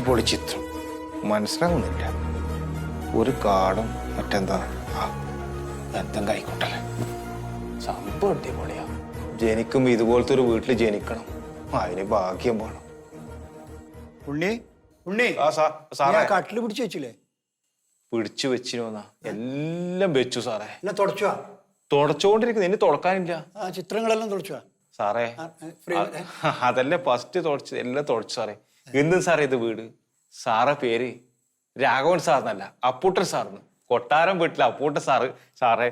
അടിപൊളി ചിത്രം. മനസ്സിലാവുന്നില്ല. ഒരു കാടും മറ്റെന്താ എന്തെങ്കിലും ആയിക്കോട്ടല്ലേ. സംഭവം അടിപൊളിയാ. ജനിക്കുമ്പോ ഇതുപോലത്തെ ഒരു വീട്ടിൽ ജനിക്കണം. അതിന് ഭാഗ്യം വേണം. ഉണ്ണി ഉണ്ണി കട്ടില് പിടിച്ചു വെച്ചില്ലേ? പിടിച്ചു വെച്ചിനോന്നാ എല്ലാം വെച്ചു സാറേ. എല്ലാം തുടച്ചുവാ? തുടച്ചോണ്ടിരിക്കുന്നു. ഇനി തുടക്കാനില്ല. ചിത്രങ്ങളെല്ലാം തുടച്ചുവാ സാറേ? അതല്ലേ ഫസ്റ്റ് തുടച്ചു. എല്ലാം തുടച്ചു സാറേ. എന്തും സാറേ ഇത് വീട്? സാറെ പേര് രാഘവൻ സാറിനല്ല, അപ്പൂട്ടൻ സാറിന്. കൊട്ടാരം വീട്ടിലെ അപ്പൂട്ടൻ സാറ്. സാറേ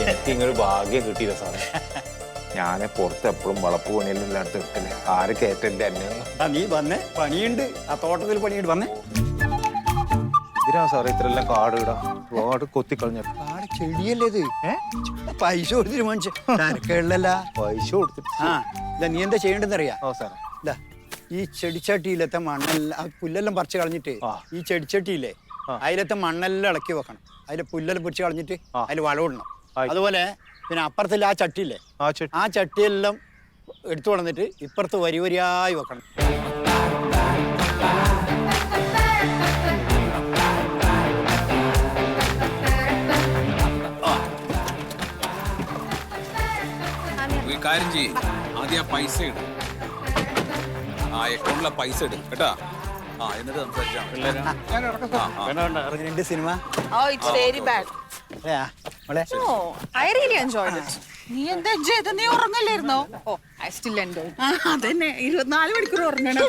എനിക്ക് ഇങ്ങനൊരു ഭാഗ്യം കിട്ടിയില്ല സാറേ. ഞാനെ പുറത്ത് എപ്പോഴും വളപ്പ് പണിയെല്ലാം ഇല്ലാത്ത വെക്കല്ലേ. ആര് കേട്ടില്ല എന്നെ. നീ വന്നേ, പണിയുണ്ട്. ആ തോട്ടത്തിൽ പണിയുണ്ട്, വന്നേ. ഇതിനാ സാറേ ഇത്രയെല്ലാം കാട് ഇടാ. കാട് കൊത്തിക്കളഞ്ഞ കാട് ചെടിയല്ലേ ഇത്? പൈസ കൊടുത്തിട്ട് മനുഷ്യല്ല. പൈസ കൊടുത്തിട്ട്. നീ എന്താ ചെയ്യേണ്ടതെന്നറിയാ? സാറേ ഈ ചെടിച്ചട്ടിയിലത്തെ മണ്ണെല്ലാം, പുല്ലെല്ലാം പറിച്ച് കളഞ്ഞിട്ട് ഈ ചെടിച്ചട്ടിയില്ലേ അതിലത്തെ മണ്ണെല്ലാം ഇളക്കി വെക്കണം. അതിലെ പുല്ലെല്ലാം പൊരിച്ച് കളഞ്ഞിട്ട് അതിൽ വളമിടണം. അതുപോലെ പിന്നെ അപ്പുറത്തില്ല ആ ചട്ടിയില്ലേ, ആ ചട്ടിയെല്ലാം എടുത്തു കൊണ്ടിട്ട് ഇപ്പുറത്ത് വരി വരിയായി വെക്കണം. കാര്യം ചെയ്യ്, ആദ്യം ആ പൈസ ഇടും. ആ അക്കൗണ്ടിലെ പൈസ ഇടും കേട്ടാ. എന്നിട്ട് സംസാരിച്ചാൽ സിനിമ. നീ എന്താ ചെയ്ത്? നീ ഉറങ്ങല്ലായിരുന്നോ? അതന്നെ 24 മണിക്കൂർ ഉറങ്ങണം.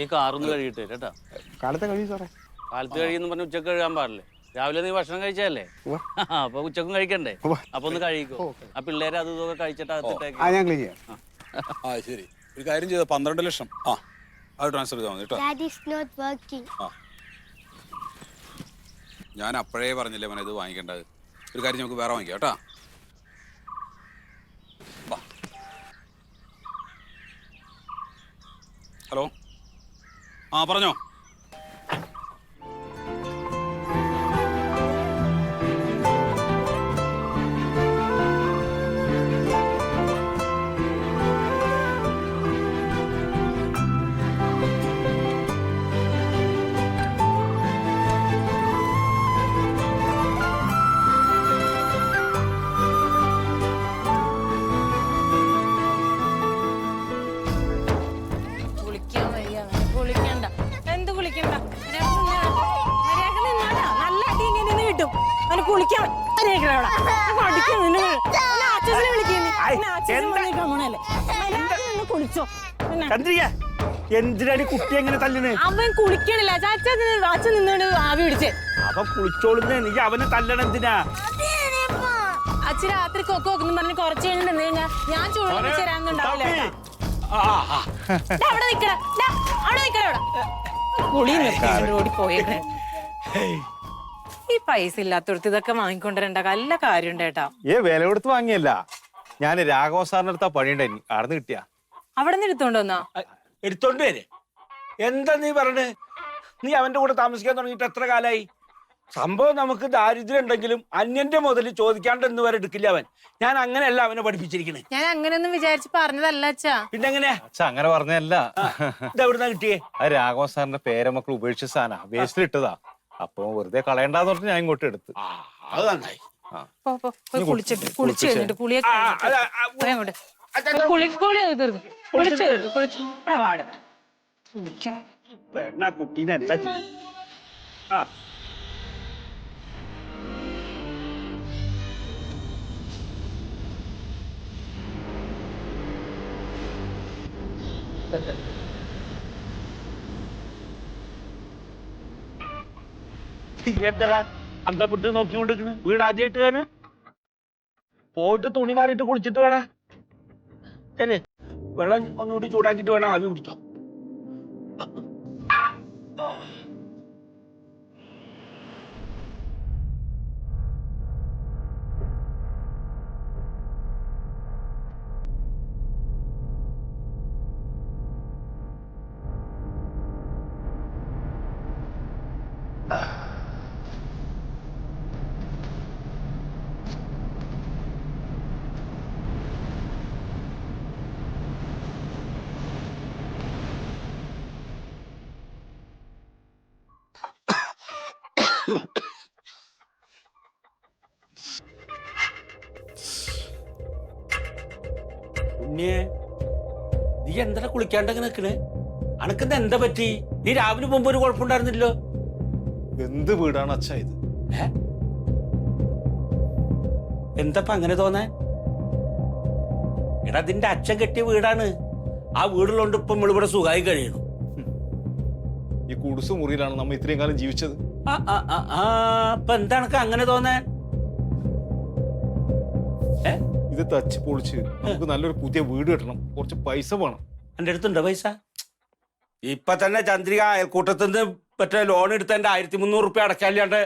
ഈ കാറൊന്ന് കഴിയട്ടെ കേട്ടാ. കാലത്തെ കഴിയും സാറേ. കാലത്ത് കഴിയുന്ന പറഞ്ഞ ഉച്ചക്ക് കഴിയാൻ പാടില്ലേ? രാവിലെ നീ ഭക്ഷണം കഴിച്ചല്ലേ, അപ്പൊ ഉച്ചക്കും കഴിക്കണ്ടേ? അപ്പൊ ഒന്ന് കഴിക്കോ. ആ പിള്ളേരെ അത് ഇതൊക്കെ കഴിച്ചിട്ട് അകത്തിട്ടേക്ക്. ശരി, ഒരു കാര്യം ചെയ്ത 12 ലക്ഷം അത് ട്രാൻസ്ഫർ ചെയ്താൽ മതി കേട്ടോ. ഞാൻ അപ്പോഴേ പറഞ്ഞില്ലേ മോനെ ഇത് വാങ്ങിക്കേണ്ടത്. ഒരു കാര്യം നമുക്ക് വേറെ വാങ്ങിക്കാം കേട്ടാ. ഹലോ, പറഞ്ഞോ. എന്തിനാണ് കുട്ടി എങ്ങനെ തല്ലുന്നത്? അവൻ കുളിക്കണില്ല. അച്ഛൻ നിന്നോട് ആവി പിടിച്ചേ. അവൻ കുളിച്ചോളുന്നേ, നീ അവനെ തല്ലണം എന്തിനാ? അച്ഛൻ രാത്രി കൊക്ക് വെക്കുന്നു പറഞ്ഞ് കുറച്ച് കഴിഞ്ഞാൽ ഞാൻ ചൂട് ചേരാന്നുണ്ടാവില്ല. അവിടെ നിക്കട, അവിടെ നിക്കട. കുളി നിർത്തി ഓടിപ്പോയേക്കണേ. ഈ പൈസ ഇല്ലാത്തടത്ത് ഇതൊക്കെ വാങ്ങിക്കൊണ്ടിരണ്ട. നല്ല കാര്യം ഉണ്ടേട്ടാ. വില കൊടുത്ത് വാങ്ങിയല്ല. ഞാൻ രാഘവ സാറിന്റെ അടുത്താ പണിയുണ്ടായി. ആടുന്ന് കിട്ടിയാ? അവിടെ നിന്ന് എടുത്തോണ്ട് വന്നാ? എടുത്തോണ്ട് വരെ? എന്താ നീ പറഞ്ഞേ? നീ അവന്റെ കൂടെ താമസിക്കാൻ തുടങ്ങിയിട്ട് എത്ര കാലായി? സംഭവം നമുക്ക് ദാരിദ്ര്യം ഉണ്ടെങ്കിലും അന്യന്റെ മുതൽ ചോദിക്കാണ്ട് എന്ന് വരെ എടുക്കില്ല അവൻ. ഞാൻ അങ്ങനെയല്ല അവനെ പഠിപ്പിച്ചിരിക്കണേ. ഞാൻ അങ്ങനെയൊന്നും വിചാരിച്ച് പറഞ്ഞതല്ല അച്ഛാ. പിന്നെ എങ്ങനെയാ? അങ്ങനെ പറഞ്ഞല്ല. ഇതെവിടുന്നാ കിട്ടിയേ? അത് രാഘവ സാറിന്റെ പേരമക്കൾ ഉപേക്ഷിച്ച സാധന, വേസ്റ്റിൽ ഇട്ടതാ. അപ്പൊ വെറുതെ കളയണ്ടാന്ന് പറഞ്ഞിട്ട് ഞാൻ ഇങ്ങോട്ട് എടുത്ത്. അത് നന്നായി. കുളിച്ചു കഴിഞ്ഞിട്ട് കുളിയൊക്കെ കുട്ടീനെ എന്താ എന്താ അന്തപ്പെട്ട് നോക്കിക്കൊണ്ടിരിക്കണ്? വീട് ആദ്യമായിട്ട് തന്നെ പോയിട്ട് തുണി മാറിയിട്ട് കുളിച്ചിട്ട് വേണം തന്നെ. വെള്ളം ഒന്നുകൂടി ചൂടാക്കിട്ട് വേണം ആവി പിടിച്ചോ. പിന്നെ നീ എന്താ കുളിക്കാണ്ടങ്ങനെ നിക്കണ്? അനക്കെന്താ എന്താ പറ്റി? നീ രാവിലെ മുമ്പ് ഒരു കുഴപ്പമുണ്ടായിരുന്നില്ലോ. എന്ത് വീടാണ് അച്ഛാ ഇത്? എന്താ അങ്ങനെ തോന്നേ? എടാ നിന്റെ അച്ഛൻ കെട്ടിയ വീടാണ്. ആ വീടുള്ളോണ്ട് ഇപ്പൊ നമ്മളിവിടെ സുഖമായി കഴിയണം. ഈ കുടുസ് മുറിയിലാണ് നമ്മ ഇത്രയും കാലം ജീവിച്ചത്. അപ്പൊ എന്താണക്ക് അങ്ങനെ തോന്നേ? ഇത് തച്ച് പൊളിച്ച് നമുക്ക് നല്ലൊരു പുതിയ വീട് കെട്ടണം. കുറച്ച് പൈസ വേണം. എന്റെ അടുത്തുണ്ടോ പൈസ? ഇപ്പൊ തന്നെ ചന്ദ്രിക അയൽക്കൂട്ടത്തിൽ നിന്ന് മറ്റേ ലോൺ എടുത്ത എന്റെ 1300 റുപ്യ അടച്ചാണ്ട്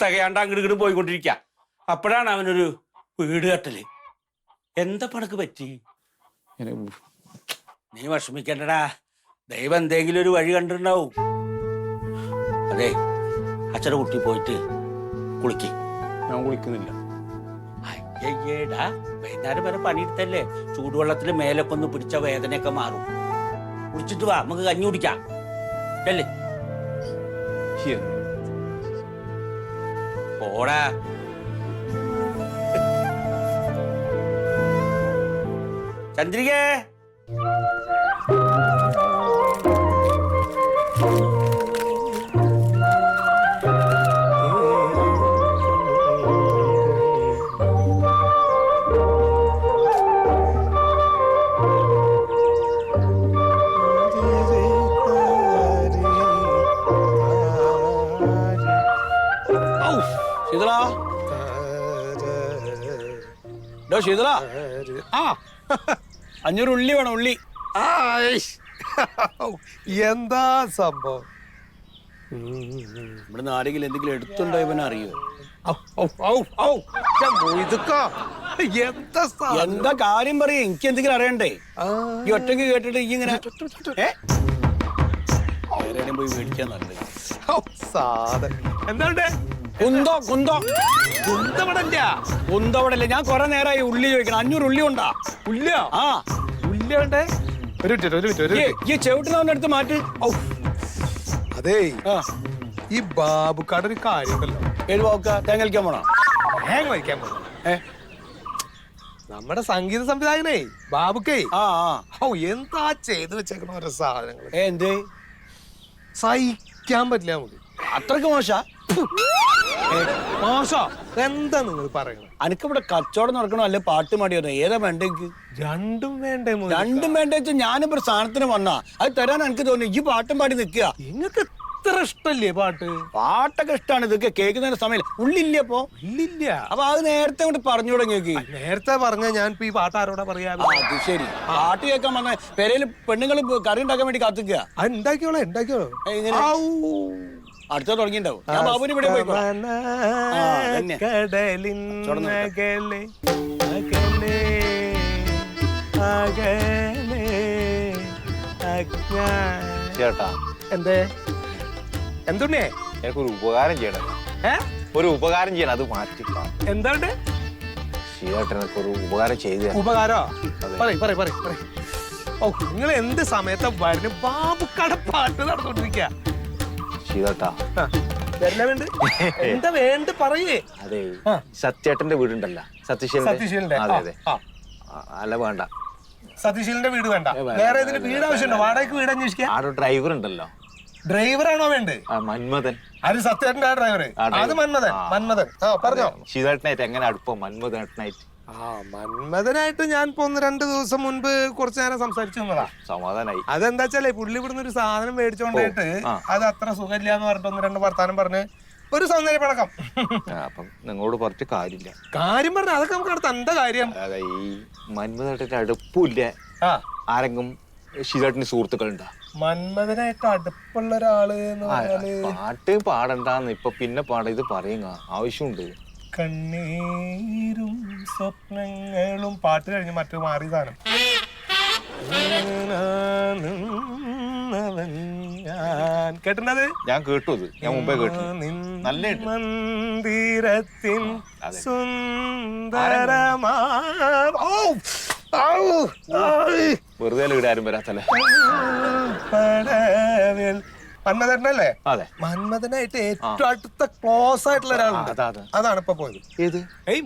തികയാണ്ട് അങ്ങോട്ട് ഇങ്ങോട്ട് പോയിക്കൊണ്ടിരിക്ക. അപ്പോഴാണ് അവനൊരു വീട് കെട്ടല്. എന്താ പണക്ക് പറ്റി? നീ വിഷമിക്കണ്ടടാ, ദൈവം എന്തെങ്കിലും ഒരു വഴി കണ്ടിട്ടുണ്ടാവും. അതെ, അച്ഛൻ്റെ കുട്ടി പോയിട്ട് കുളിക്ക്. ഞാൻ കുളിക്കുന്നില്ല. അയ്യേടാ, വൈകുന്നേരം വരെ പണിയെടുത്തല്ലേ, ചൂടുവെള്ളത്തിൽ മേലൊക്കെ ഒന്ന് പിടിച്ച വേദനയൊക്കെ മാറും. കുളിച്ചിട്ട് വാ, നമുക്ക് കഞ്ഞി കുടിക്കാം അല്ലേ? പോടാ. ചന്ദ്രികേ, ശീതള, ശീതള, 500 ഉള്ളി വേണം. ഉള്ളി എന്താ സംഭവം? ഇവിടുന്ന് ആരെങ്കിലും എന്തെങ്കിലും എടുത്തുണ്ടോ ഇവനെ അറിയോ? എന്താ കാര്യം പറയേ, എനിക്ക് എന്തെങ്കിലും അറിയണ്ടേ? ഈ ഒറ്റയ്ക്ക് കേട്ടിട്ട് ഈ ഇങ്ങനെ പോയി മേടിക്കാൻ നല്ലത്. എന്താണ്ട് കുന്തോ കുന്തോ കുന്തവടല്ല? ഞാൻ കൊറേ നേരമായി ഉള്ളി ചോദിക്കണം. 500 ഉള്ളി ഉണ്ടാ? ഉല്ല ആ ഉല്ല വേണ്ടേ? ഈ ചെവിട്ടിനവന്റെ അടുത്ത് മാറ്റ്. അതേ, ഈ ബാബുക്കാട് ഒരു കാര്യമുണ്ടല്ലോ. ഏഴ് പോക്ക തേങ്ങ കളിക്കാൻ പോണോ? തേങ്ങ വയ്ക്കാൻ പോണോ? നമ്മുടെ സംഗീത സംവിധായകനേ ബാബുക്കേ, എന്താ ചെയ്ത് വെച്ചേക്കണ ഓരോ സാധനങ്ങൾ എന്ത് സഹിക്കാൻ പറ്റില്ല നമുക്ക്. അത്രക്ക് മോശ? മോശോ? എന്താ നിങ്ങൾ പറയണത്? അനക്കിവിടെ കച്ചവടം നടക്കണോ അല്ലെ പാട്ട് മാടിയോ? ഏതാ വേണ്ടെങ്കിൽ രണ്ടും വേണ്ടേ? രണ്ടും വേണ്ട. ഞാനിപ്പോ ഒരു സാധനത്തിന് വന്നാ അത് തരാൻ എനിക്ക് തോന്നി. ഈ പാട്ടും പാടി നിൽക്കുക. നിങ്ങൾക്ക് ഇത്ര ഇഷ്ടല്ലേ പാട്ട്? പാട്ടൊക്കെ ഇഷ്ടമാണ്. ഇതൊക്കെ കേൾക്കുന്നതിന് സമയം ഉള്ളില്ല. അപ്പൊ ഇല്ലില്ല. അപ്പൊ അത് നേരത്തെ കൊണ്ട് പറഞ്ഞു തുടങ്ങിയേക്ക്. നേരത്തെ പറഞ്ഞ ഞാൻ ഇപ്പൊ ഈ പാട്ട് ആരോടാ പറയാ? അത് ശരി. പാട്ട് കേൾക്കാൻ വന്ന പെരയില് പെണ്ണുങ്ങൾ കറി ഉണ്ടാക്കാൻ വേണ്ടി കാത്തിക്കുക. അത് ഉണ്ടാക്കിയോളൂ. അടുത്ത തുടങ്ങിണ്ടാവും. ഞാൻ ബാബുവിന് ഇവിടെ പോയി കടലിൻ അകലെ അകലെ അകലെ ചേട്ടാ, എന്തേ? എന്തുണ്ണേ? എനിക്കൊരു ഉപകാരം ചെയ്യണം. ഒരു ഉപകാരം ചെയ്യണം. അത് മാറ്റി എന്താണ്ട്? ചേട്ടൻ ഒരു ഉപകാരം ചെയ്തു. ഉപകാരോ? ഓ, നിങ്ങൾ എന്ത് സമയത്താ വരുന്ന? ബാബുക്കട പാട്ട് നടന്നോണ്ടിരിക്ക. ശീതട്ടാ, എന്താ വേണ്ട പറയേ? അതെ, സത്യേട്ടന്റെ വീടുണ്ടല്ലോ, സതീശീലന്റെ. അതെ അതെ. അല്ല വേണ്ട, സതീശീലന്റെ വീട് വേണ്ട. വേറെ ഏതിന് വീട് ആവശ്യമുണ്ടോ? വാടകയ്ക്ക് വീട് അന്വേഷിക്കാം. ആരോ ഡ്രൈവർ ഉണ്ടല്ലോ. ഡ്രൈവറാണോ വേണ്ടേ? മന്മഥൻ. അത് സത്യേട്ടന്റെ ഡ്രൈവർ? അത് മന്മഥൻ. പറഞ്ഞോ. ശീതേട്ടനായിട്ട് എങ്ങനെ അടുപ്പം? മന്മഥനായിട്ട് മന്മഥനായിട്ട് ഞാൻ ഇപ്പൊ 1-2 ദിവസം മുൻപ് കുറച്ചു നേരം സംസാരിച്ചു വന്നതാ. സമാധാനായി. അതെന്താ വെച്ചാലേ, പുള്ളി ഇവിടുന്ന് ഒരു സാധനം മേടിച്ചോണ്ടായിട്ട് അത് അത്ര സുഖമില്ല എന്ന് പറഞ്ഞിട്ട് 1-2 വർത്താനം പറഞ്ഞ് ഒരു സൗന്ദര്യ പഴക്കം. അപ്പം നിങ്ങളോട് പറഞ്ഞ കാര്യമില്ല. കാര്യം പറഞ്ഞ അതൊക്കെ നമുക്ക് അടുത്ത എന്താ കാര്യം? അതെ, ഈ മന്മഥനായിട്ട് അടുപ്പില്ല. ആരെങ്കിലും ശീതേട്ടന് സുഹൃത്തുക്കളുണ്ടാ? മന്മഥനായിട്ട് അടുപ്പുള്ള ഒരാള് പാട്ട് പാടണ്ടെന്ന് ഇപ്പൊ പിന്നെ പാടാ. ഇത് പറയുക ആവശ്യമുണ്ട്. കണ്ണീരും സ്വപ്നങ്ങളും പാട്ട് കഴിഞ്ഞ് മറ്റു മാറി സാധനം. കേട്ടിട്ടത്? ഞാൻ കേട്ടു. അത് ഞാൻ മുമ്പേ കേട്ടു. നല്ല മന്ദിരത്തിൻ സുന്ദരമാ. വെറുതെ ഇടാരും വരാത്തല്ലേ. മന്മഥനല്ലേ? അതെ, മന്മഥനായിട്ട് ഏറ്റവും അടുത്ത ക്ലോസ് ആയിട്ടുള്ള ഒരാളുണ്ട്. അതാണ് ഇപ്പൊ പോയത്. ഏത്?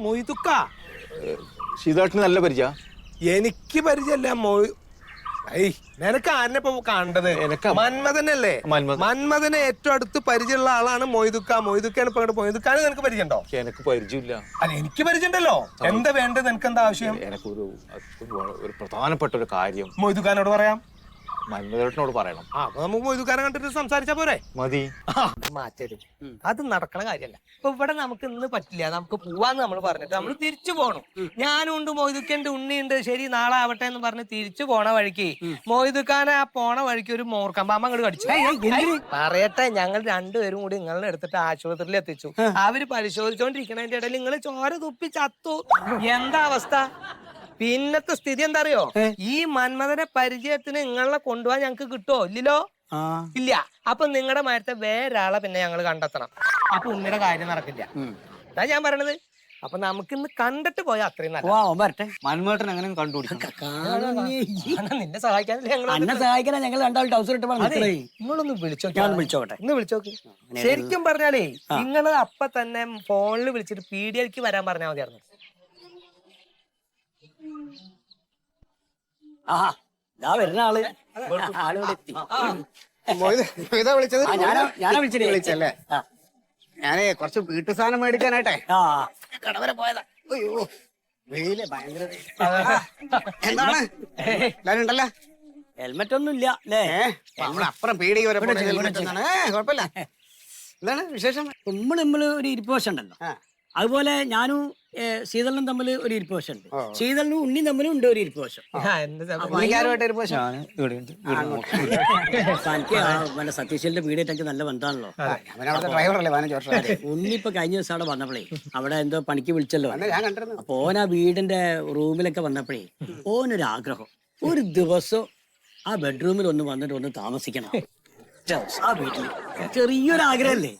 മൊയ്തുക്ക. ശീതേട്ടന് നല്ല പരിചയ? എനിക്ക് പരിചയല്ല നിനക്ക് ആരനെ ഇപ്പൊ കണ്ടത്? മന്മഥനല്ലേ? മന്മഥനെ ഏറ്റവും അടുത്ത് പരിചയമുള്ള ആളാണ് മൊയ്തുക്കാണ് ഇപ്പൊ മൊയ്തുക്കാണ് നിനക്ക് പരിചയമുണ്ടോ? എനിക്ക് പരിചയമില്ല. അല്ല എനിക്ക് പരിചയമുണ്ടല്ലോ. എന്താ വേണ്ടത്? നിനക്ക് എന്താ ആവശ്യം? ഒരു പ്രധാനപ്പെട്ട ഒരു കാര്യം മൊയ്തുക്കാനോട് പറയാം. മന്മഥനോട് പറയണം. അപ്പൊ നമുക്ക് മൊയ്തുക്കാനെ കണ്ടിട്ട് സംസാരിച്ചാ പോരെ? മതി. മാറ്റരുത്, അത് നടക്കണ കാര്യമല്ല. ഇപ്പൊ ഇവിടെ നമുക്ക് ഇന്ന് പറ്റില്ല, നമുക്ക് പോവാന്ന് നമ്മൾ പറഞ്ഞിട്ട് നമ്മൾ തിരിച്ചു പോകണം. ഞാനുണ്ട്, മൊയ്തുക്കണ്ട്, ഉണ്ണിയുണ്ട്, ശരി നാളെ ആവട്ടെ എന്ന് പറഞ്ഞ് തിരിച്ചു പോണ വഴിക്ക് മൊയ്തുക്കാനെ ആ പോണ വഴിക്ക് ഒരു മോർക്കമ്പാമ്പ അങ്ങോട്ട് കടിച്ചു. പറയട്ടെ, ഞങ്ങൾ രണ്ടുപേരും കൂടി നിങ്ങളെ എടുത്തിട്ട് ആശുപത്രിയിൽ എത്തിച്ചു. അവര് പരിശോധിച്ചോണ്ടിരിക്കണതിന്റെ ഇടയിൽ നിങ്ങൾ ചോര തുപ്പി ചത്തു. എന്താ അവസ്ഥ? പിന്നത്തെ സ്ഥിതി എന്താ അറിയോ? ഈ മന്മഥനെ പരിചയത്തിന് നിങ്ങളെ കൊണ്ടുപോകാൻ ഞങ്ങക്ക് കിട്ടുമോ? ഇല്ലല്ലോ, ഇല്ല. അപ്പൊ നിങ്ങളുടെ മരത്തെ വേറൊരാളെ പിന്നെ ഞങ്ങൾ കണ്ടെത്തണം. അപ്പൊ ഉണ്ണിയുടെ കാര്യം നടക്കില്ല. അതാ ഞാൻ പറയണത്. അപ്പൊ നമുക്കിന്ന് കണ്ടിട്ട് പോയാൽ അത്രയും നല്ല. മന്മേട്ടൻ എങ്ങനെ കണ്ടുപിടിക്കും? നിന്നെ സഹായിക്കാനല്ലേ ഞങ്ങൾ. എന്നെ സഹായിക്കാനാ ഞങ്ങൾ രണ്ടാളും ടൗസർ ഇട്ട് നിങ്ങളൊന്ന് വിളിച്ചോട്ടെ. ഇന്ന് വിളിച്ചോക്ക്. ശരിക്കും പറഞ്ഞാലേ നിങ്ങള് അപ്പൊ തന്നെ ഫോണിൽ വിളിച്ചിട്ട് പീഡിയക്ക് വരാൻ പറഞ്ഞാൽ മതിയായിരുന്നു. വരുന്ന ആള് വിളിച്ചത്? ഞാനാ വിളിച്ചല്ലേ? ഞാനേ കുറച്ച് വീട്ടു സാധനം മേടിക്കാനായിട്ടെ കടവരെ പോയതാ. അയ്യോ വെയില് ഭയങ്കര. എന്താണ് എല്ലാരും ഉണ്ടല്ലോ? ഹെൽമെറ്റ് ഒന്നും ഇല്ല അല്ലേ? നമ്മളപ്പുറം പീടിക വരെ കുഴപ്പമില്ല. എന്താണ് വിശേഷം? നമ്മള് ഒരു ഇരിപ്പോഷം ഉണ്ടല്ലോ, അതുപോലെ ഞാനും ശീതളിനും തമ്മിൽ ഒരു ഇരിപ്പോഷം ഉണ്ട്. ശീതളിനും ഉണ്ണി തമ്മിലും ഉണ്ട് ഒരു ഇരിപ്പോഷം. എനിക്ക് സതീശന്റെ വീടായിട്ട് എനിക്ക് നല്ല ബന്ധമാണല്ലോ. ഉണ്ണി ഇപ്പൊ കഴിഞ്ഞ ദിവസം അവിടെ വന്നപ്പോഴേ അവിടെ എന്തോ പണിക്ക് വിളിച്ചല്ലോ. അപ്പൊ ഓൻ ആ വീടിന്റെ റൂമിലൊക്കെ വന്നപ്പോഴേ ഓനൊരു ആഗ്രഹം, ഒരു ദിവസം ആ ബെഡ്റൂമിൽ ഒന്ന് വന്നിട്ട് ഒന്ന് താമസിക്കണം. ആ വീട്ടിൽ ചെറിയൊരു ആഗ്രഹല്ലേ?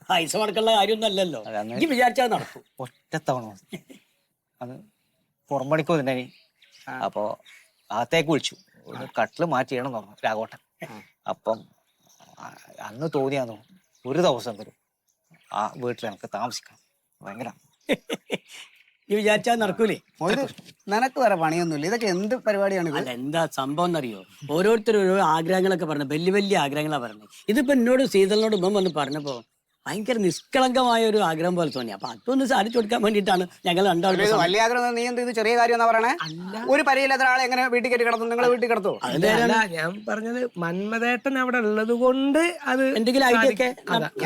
പൈസ മുടക്കുള്ള കാര്യമൊന്നും അല്ലല്ലോ. എനിക്ക് വിചാരിച്ചാൽ നടക്കും. ഒറ്റത്തവണ അത് പുറംപണിക്ക് വന്നിട്ടുണ്ടായി. അപ്പോ അകത്തേക്ക് വിളിച്ചു, ഒരു കട്ടില് മാറ്റിയണം പറഞ്ഞു രാഘവട്ടൻ. അപ്പം അന്ന് തോന്നിയാന്നോ ഒരു ദിവസം വരും ആ വീട്ടിൽ എനിക്ക് താമസിക്കാം. ഭയങ്കര ഈ വിചാരിച്ചാൽ നടക്കൂലേ? നിനക്ക് വേറെ പണിയൊന്നുമില്ല, ഇതൊക്കെ എന്ത് പരിപാടിയാണ്? അല്ല എന്താ സംഭവം എന്നറിയോ, ഓരോരുത്തരും ഓരോ ആഗ്രഹങ്ങളൊക്കെ പറഞ്ഞു, വലിയ വലിയ ആഗ്രഹങ്ങളാണ് പറഞ്ഞത്. ഇതിപ്പോ എന്നോട് ശീതളിനോട് ഇപ്പം വന്ന് പറഞ്ഞപ്പോ ഭയങ്കര നിഷ്കളങ്കമായ ഒരു ആഗ്രഹം പോലെ തോന്നി. അപ്പൊ അതൊന്ന് സാധിച്ചു കൊടുക്കാൻ വേണ്ടിയിട്ടാണ് ഞങ്ങൾ രണ്ടാളും. വലിയ ആഗ്രഹം നീ എന്ത് ഇത് ചെറിയ കാര്യം എന്നാ പറയണേ? ഒരു പരിചയമില്ലാത്ത ഒരാളെ എങ്ങനെ വീട്ടിൽ കയറ്റി കിടത്തും? നിങ്ങൾ വീട്ടിൽ കിടത്തും? ഞാൻ പറഞ്ഞത് മന്മഥേട്ടൻ അവിടെ ഉള്ളത് കൊണ്ട് അത് എന്തെങ്കിലും ഐഡിയ ഒക്കെ.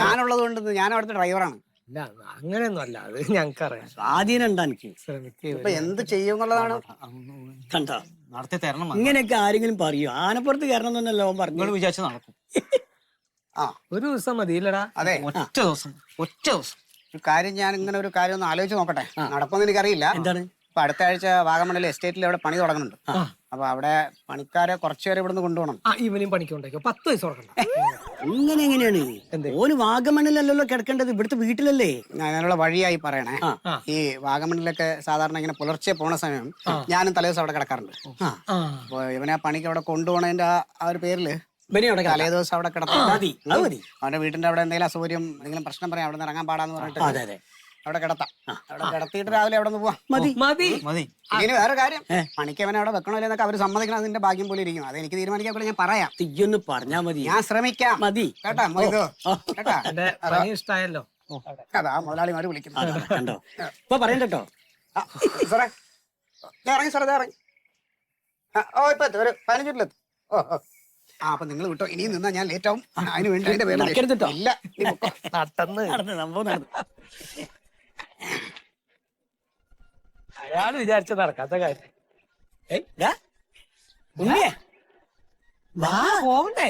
ഞാനുള്ളത് കൊണ്ട് ഞാൻ അവിടുത്തെ ഡ്രൈവറാണ്. ഇല്ല അങ്ങനെയൊന്നും അല്ല, അത് ഞങ്ങൾക്കറിയാം. സ്വാധീനം ഉണ്ടാ എനിക്ക്. ഇപ്പൊ എന്ത് ചെയ്യും എന്നുള്ളതാണ്. കണ്ടോ, നടത്തി തരണം. ഇങ്ങനെയൊക്കെ ആരെങ്കിലും പറയൂ? ആനപ്പുറത്ത് കയറണം എന്നല്ലോ ഓൻ പറഞ്ഞു. വിചാരിച്ച നടക്കും. ഒരു ദിവസം മതിയില്ലടാ. അതെ, ഒറ്റ ദിവസം. ഒരു കാര്യം ഞാൻ ഇങ്ങനെ ഒരു കാര്യം ഒന്ന് ആലോചിച്ച് നോക്കട്ടെ. നടപ്പൊന്നും എനിക്കറിയില്ല. എന്താണ്? ഇപ്പൊ അടുത്ത ആഴ്ച വാഗമണ്ണിലെ എസ്റ്റേറ്റിൽ അവിടെ പണി തുടങ്ങുന്നുണ്ട്. അപ്പൊ അവിടെ പണിക്കാരെ കുറച്ചുപേരെ ഇവിടുന്ന് കൊണ്ടുപോകണം. ഇവനെയും പണിക്കുണ്ടാക്കിയോ? 10 വയസ്സ് കൊടുക്കണ്ട. ഇങ്ങനെ എങ്ങനെയാണ്? ഓന് വാഗമണ്ണിലല്ലല്ലോ കിടക്കേണ്ടത്, ഇവിടുത്തെ വീട്ടിലല്ലേ? അതിനുള്ള വഴിയായി പറയണേ. ഈ വാഗമണ്ണിലൊക്കെ സാധാരണ ഇങ്ങനെ പുലർച്ചെ പോണ സമയം ഞാനും തലേദിവസം അവിടെ കിടക്കാറുണ്ട്. അപ്പൊ ഇവനെ ആ പണിക്ക് അവിടെ കൊണ്ടുപോകണതിന്റെ ആ ഒരു പേരില് തലേ ദിവസം അവിടെ കിടത്താം. അവന്റെ വീട്ടിന്റെ അവിടെ എന്തെങ്കിലും അസൗകര്യം, എന്തെങ്കിലും പ്രശ്നം പറയാം, അവിടെ നിന്ന് ഇറങ്ങാൻ പാടാന്ന് പറഞ്ഞിട്ട് അവിടെ കിടത്താം. അവിടെ കിടത്തിയിട്ട് രാവിലെ അവിടെ നിന്ന് പോവാം. ഇനി വേറെ കാര്യം, പണിക്ക് അവനെ അവിടെ വെക്കണമല്ലോ എന്നൊക്കെ അവർ സമ്മതിക്കണം. അതിന്റെ ഭാഗ്യം പോലെ ഇരിക്കും. അത് എനിക്ക് തീരുമാനിക്കാൻ ഞാൻ പറയാം. തീയൊന്ന് പറഞ്ഞാ മതി, ഞാൻ ശ്രമിക്കാം. മതി കേട്ടാ കേട്ടാ? ഇഷ്ടായല്ലോ. അതാ മുതലാളിമാര് വിളിക്കുന്നത്. കണ്ടോ ഇപ്പൊ പറയണ്ടോ സാറേ? ഇറങ്ങി സാറേ, ഇറങ്ങി. ഓ ഇപ്പൊ ഒരു 15 മിനിറ്റിലെത്തും. ഓ അപ്പൊ നിങ്ങൾ വിട്ടോ. ഇനിയും നിന്നാ ഞാൻ ലേറ്റ് ആവും. അതിന് വേണ്ടി അതിന്റെ പേര് ഇല്ല. അയാൾ വിചാരിച്ച നടക്കാത്ത കാര്യം. പോവണ്ടേ?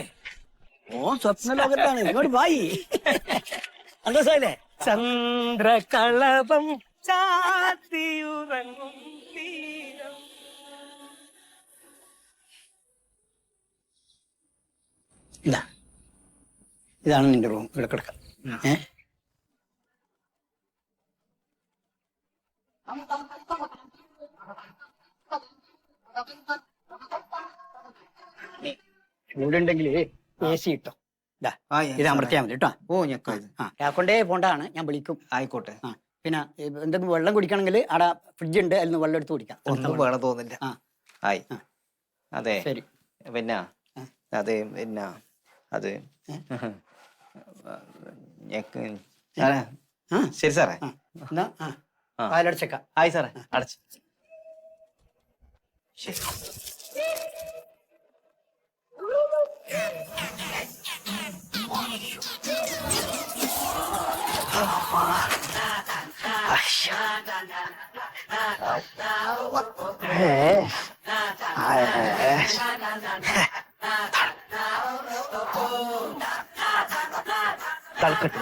ഓ സ്വപ്ന ലോകത്താണ്. ഇങ്ങോട്ട് പോയി സന്തോഷല്ലേ? ചന്ദ്രകളഭം ചാത്തിയുറങ്ങും തീരം. ഇതാണ് നിന്റെ റൂം. ഇവിടെ കിടക്കാം. ചൂടുണ്ടെങ്കിൽ AC ഇട്ടോ. ഇത് അമർത്തിയാൽ മതി കേട്ടോ. ഓ ഞെക്ക കൊണ്ടേ പോണ്ടാണ്, ഞാൻ വിളിക്കും. ആയിക്കോട്ടെ. പിന്നെ എന്തെങ്കിലും വെള്ളം കുടിക്കണമെങ്കിൽ അവിടെ ഫ്രിഡ്ജ് ഉണ്ട് അതിൽ നിന്ന് വെള്ളം എടുത്ത് കുടിക്കാം. ഒന്നും വേണം തോന്നില്ല. ആ ആയി. അതെ ശരി. പിന്നെ അത് പിന്നെ അത് ശരി സാറേ. എന്നാ പാലടച്ചേക്കാം. ആയി സാറേ, അടച്ചു. ശരി. തലക്കെട്ട്